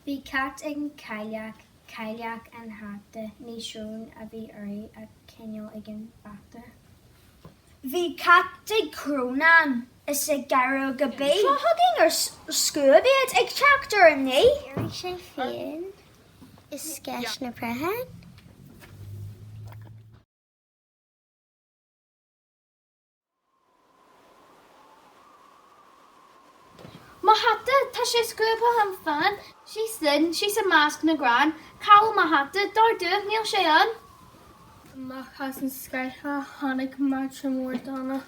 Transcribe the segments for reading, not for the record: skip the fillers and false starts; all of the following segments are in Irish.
Bhí cat ag caileach an hata ní siún a bhí oirí a cinneal ag an bata. Bhí cat ag crúnan is a garú go bí. Thugging ar Scuabtha ag teachtar an ní. Éirí sé féin is sceis na prethe. Má hata tá sé Scuabtha an fan, sí sa másc na grán, cáil má hata dar dúh níl sé an. Amach has an scaitha tháinig mar mór dána.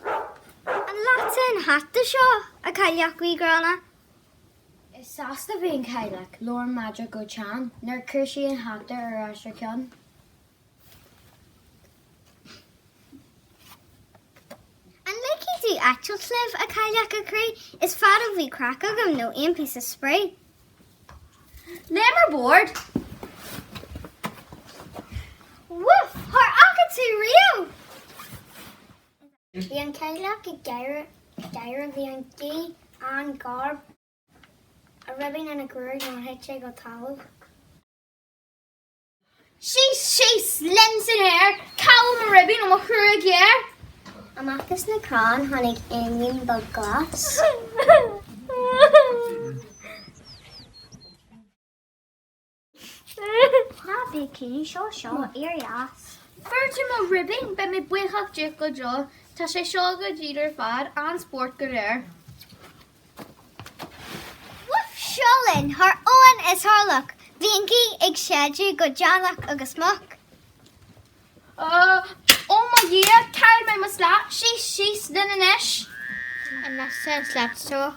An láta an hata seo a caileach bhí grana. Is sásta bhí an caileach lór madra go Chun, nar chuir sí an hata ar as Chun. An leiki dú actual sliv a caileach a cré is fad a bhí crack agam nó ein piece of spray. Lemmer board. Woof! Haar akatú rio! Bhí an caileach I gaire bhí an gí an garb a ribbing an a grúir nó heitte go talamh. She's lens in hair, cáil má ribbing ó má chuir a ggéir. Amachtas na crán tháinig aon bug glas. Tá bhí cín seo éirí as. Fuirte má ribbing be mi buchach diach go jo, tá sé seo go ddíidir fad an sport go réir. Woof Siúil, haar owen is harlach. Bhí an gí ag séidir go dealach agus muc. Oh my yeah, carry my slap. She's then an ish. And that's a slap so.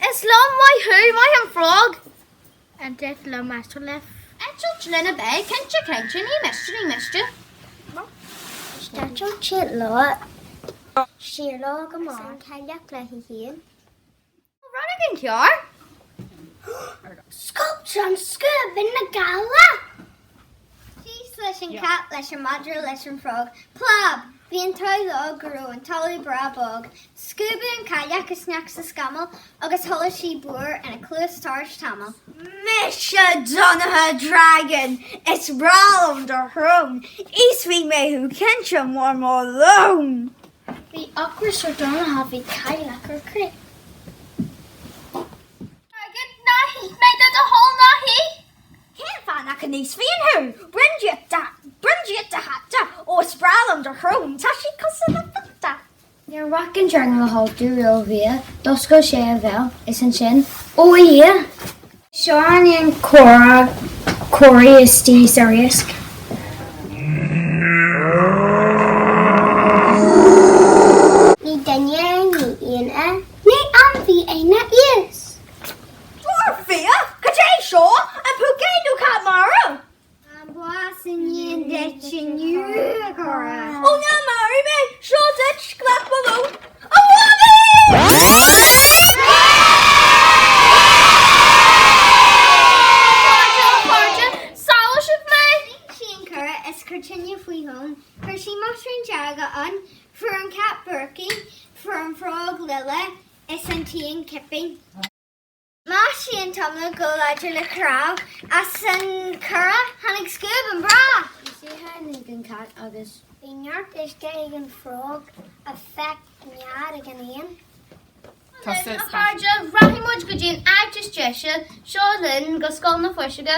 It's long my who, my am frog. And that's low master left. And you're in a bag, can't you? He missed you. That's your chit lot. Sheer log am on. Caileach le hí. Running in here. Sculpture and Scub in the gala. She's leis an cat, leis an madra, leis an frog. Plab, bhí an táil gurú an tálaí brabog. Scuba an caileach is snacks a scamal, agus thola sí búr and a clús starch tamil. Misha Donaha Dragon, it's Roland or Hrum. Eastwing me who can't you more alone. Bhí awkward so Donaha bhí caileach ar cré. Nahi, made that a whole nahi. Can't find that can these who? Bring you to hatta or sprawl under home. Tashi cousin. Níor racin dearna le háú rio bhí, dos go sé a bheith is an sin. Ó yeah. Seo an córa is tí sa riasc. Ní daine ní iana, ní an bhí aina is. Orphea, Kajay Shaw, and Pugado Kamara. An blásan íon deitsin Uagora. Oh, no, marry me. Shaw ditch, clap below. Oh, woman! Forja, Salish of me. She and Cura is continue flee home. For she mushroom jaga on, for an cat Berkey, for an frog Lilla, is an tea and kipping. Mashi and Tomla go like le crowd, as an Cura, Hannig Scoob and Bra. You see how an cat agus. In your dish getting frog, affect nyad again Ian. Forja, Rahimoj Gujin, I just gesture, Shaw Lynn, go skull na Fuiseoige.